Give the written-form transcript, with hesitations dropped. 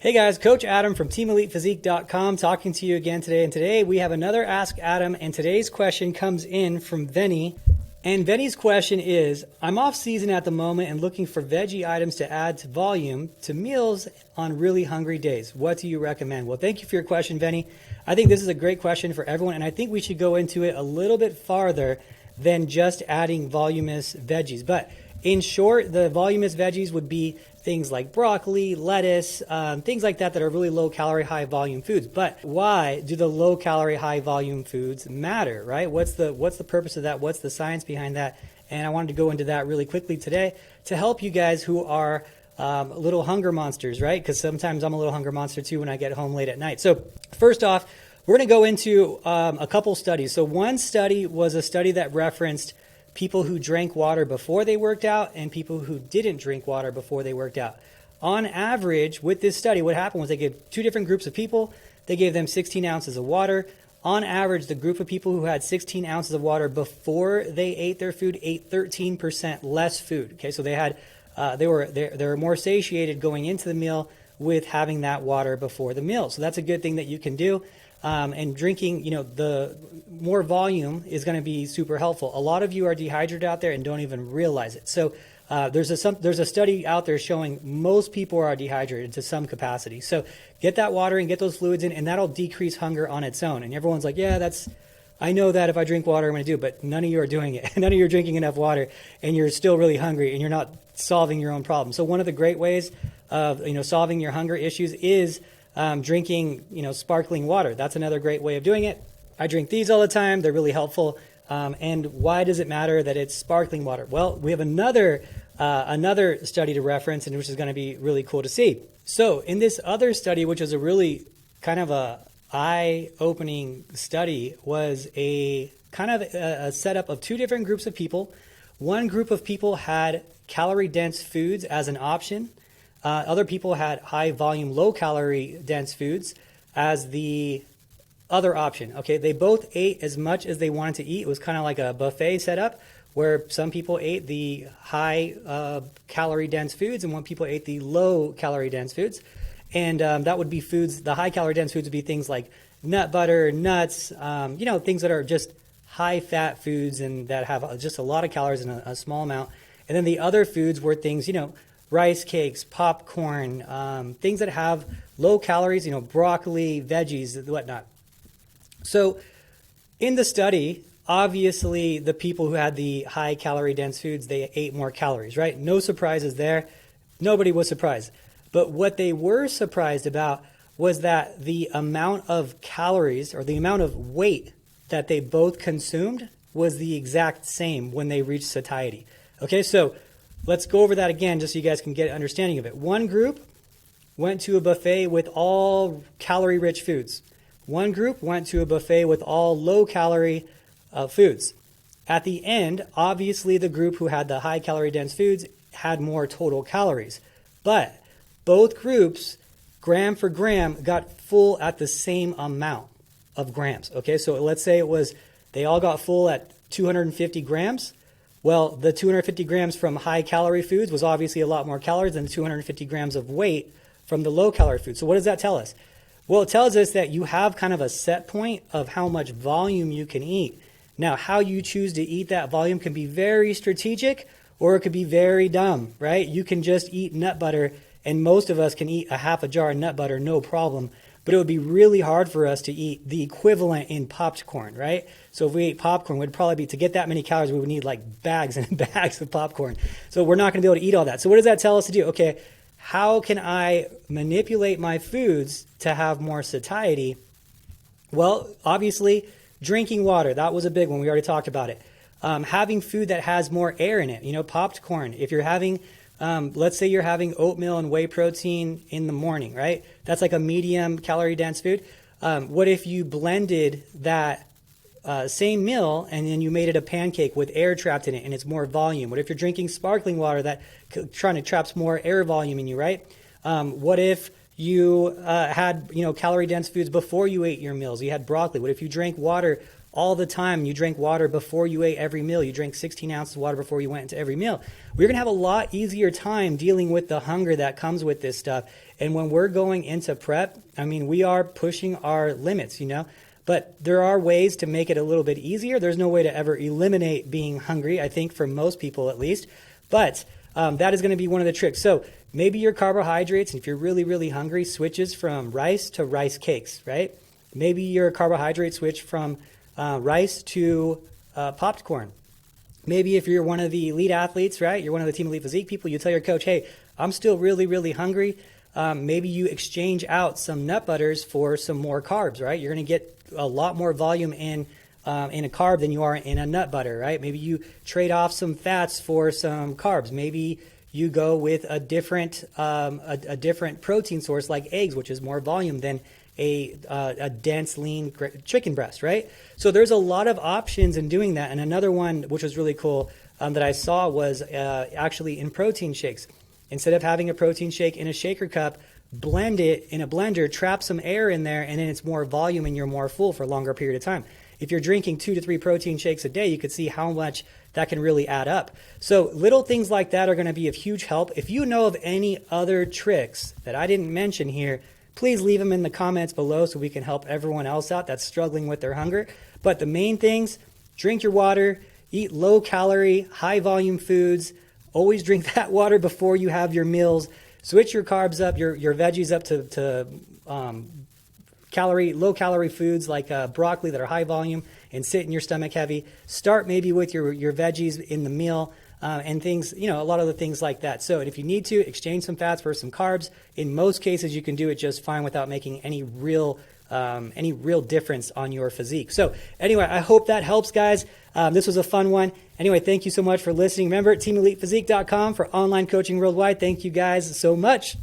Hey guys, Coach Adam from TeamElitePhysique.com talking to you again today. And today we have another Ask Adam, and today's question comes in from Venny. And Venny's question is, I'm off season at the moment and looking for veggie items to add to volume to meals on really hungry days. What do you recommend? Well, thank you for your question, Venny. I think this is a great question for everyone, and I think we should go into it a little bit farther than just adding voluminous veggies. But in short, the voluminous veggies would be things like broccoli, lettuce, things like that are really low calorie, high volume foods. But why do the low calorie, high volume foods matter, right? What's the purpose of that? What's the science behind that? And I wanted to go into that really quickly today to help you guys who are little hunger monsters, right? Because sometimes I'm a little hunger monster too when I get home late at night. So first off, we're going to go into a couple studies. So one study was a study that referenced people who drank water before they worked out and people who didn't drink water before they worked out. On average, with this study, what happened was they gave two different groups of people. They gave them 16 ounces of water. On average, the group of people who had 16 ounces of water before they ate their food ate 13% less food. Okay, so they were more satiated going into the meal with having that water before the meal. So that's a good thing that you can do. And drinking, the more volume is going to be super helpful. A lot of you are dehydrated out there and don't even realize it. So there's a study out there showing most people are dehydrated to some capacity. So get that water and get those fluids in, and that'll decrease hunger on its own. And everyone's like, yeah, I know that if I drink water, I'm going to do it. But none of you are doing it. None of you are drinking enough water, and you're still really hungry, and you're not solving your own problem. So one of the great ways of solving your hunger issues is drinking, sparkling water. That's another great way of doing it. I drink these all the time. They're really helpful. And why does it matter that it's sparkling water? Well, we have another study to reference, and which is going to be really cool to see. So in this other study, which is a really kind of a eye-opening study, was a kind of a setup of two different groups of people. One group of people had calorie-dense foods as an option. Other people had high volume, low calorie dense foods as the other option. Okay, they both ate as much as they wanted to eat. It was kind of like a buffet setup where some people ate the high calorie dense foods and one people ate the low calorie dense foods. And that would be foods, the high calorie dense foods would be things like nut butter, nuts, things that are just high fat foods and that have just a lot of calories in a small amount. And then the other foods were things, rice cakes, popcorn, things that have low calories, broccoli, veggies, whatnot. So in the study, obviously the people who had the high calorie dense foods, they ate more calories, right? No surprises there. Nobody was surprised. But what they were surprised about was that the amount of calories or the amount of weight that they both consumed was the exact same when they reached satiety. Okay, so let's go over that again just so you guys can get an understanding of it. One group went to a buffet with all calorie-rich foods. One group went to a buffet with all low-calorie foods. At the end, obviously the group who had the high-calorie dense foods had more total calories. But both groups, gram for gram, got full at the same amount of grams. Okay, so let's say they all got full at 250 grams. Well, the 250 grams from high-calorie foods was obviously a lot more calories than the 250 grams of weight from the low-calorie food. So what does that tell us? Well, it tells us that you have kind of a set point of how much volume you can eat. Now, how you choose to eat that volume can be very strategic or it could be very dumb, right? You can just eat nut butter, and most of us can eat a half a jar of nut butter, no problem. But it would be really hard for us to eat the equivalent in popped corn, right? So if we ate popcorn, it would probably be, to get that many calories, we would need like bags and bags of popcorn. So we're not going to be able to eat all that. So what does that tell us to do? Okay, how can I manipulate my foods to have more satiety? Well, obviously, drinking water. That was a big one. We already talked about it. Having food that has more air in it. Popped corn. If you're having let's say you're having oatmeal and whey protein in the morning, right? That's like a medium calorie dense food. What if you blended that same meal and then you made it a pancake with air trapped in it and it's more volume? What if you're drinking sparkling water that traps more air volume in you, right? What if you had, calorie dense foods before you ate your meals? You had broccoli. What if you drank water all the time? You drank water before you ate every meal. You drank 16 ounces of water before you went into every meal. We're going to have a lot easier time dealing with the hunger that comes with this stuff. And when we're going into prep, I mean, we are pushing our limits, but there are ways to make it a little bit easier. There's no way to ever eliminate being hungry, I think, for most people at least. But that is going to be one of the tricks. So maybe your carbohydrates, if you're really, really hungry, switches from rice to rice cakes, right? Maybe your carbohydrate switch from rice to popped corn. Maybe if you're one of the elite athletes, right? You're one of the Team Elite Physique people, you tell your coach, hey, I'm still really, really hungry. Maybe you exchange out some nut butters for some more carbs, right? You're going to get a lot more volume in a carb than you are in a nut butter, right? Maybe you trade off some fats for some carbs. Maybe you go with a different protein source like eggs, which is more volume than a dense, lean chicken breast, right? So there's a lot of options in doing that. And another one, which was really cool, that I saw was actually in protein shakes. Instead of having a protein shake in a shaker cup, blend it in a blender, trap some air in there, and then it's more volume and you're more full for a longer period of time. If you're drinking 2 to 3 protein shakes a day, you could see how much that can really add up. So little things like that are going to be of huge help. If you know of any other tricks that I didn't mention here, please leave them in the comments below so we can help everyone else out that's struggling with their hunger. But the main things, drink your water, eat low calorie, high volume foods, always drink that water before you have your meals, switch your carbs up, your veggies up to low calorie foods like broccoli that are high volume and sit in your stomach heavy. Start maybe with your veggies in the meal and things, a lot of the things like that. So if you need to, exchange some fats for some carbs. In most cases, you can do it just fine without making any real difference on your physique. So anyway, I hope that helps, guys. This was a fun one. Anyway, thank you so much for listening. Remember, teamelitephysique.com for online coaching worldwide. Thank you guys so much.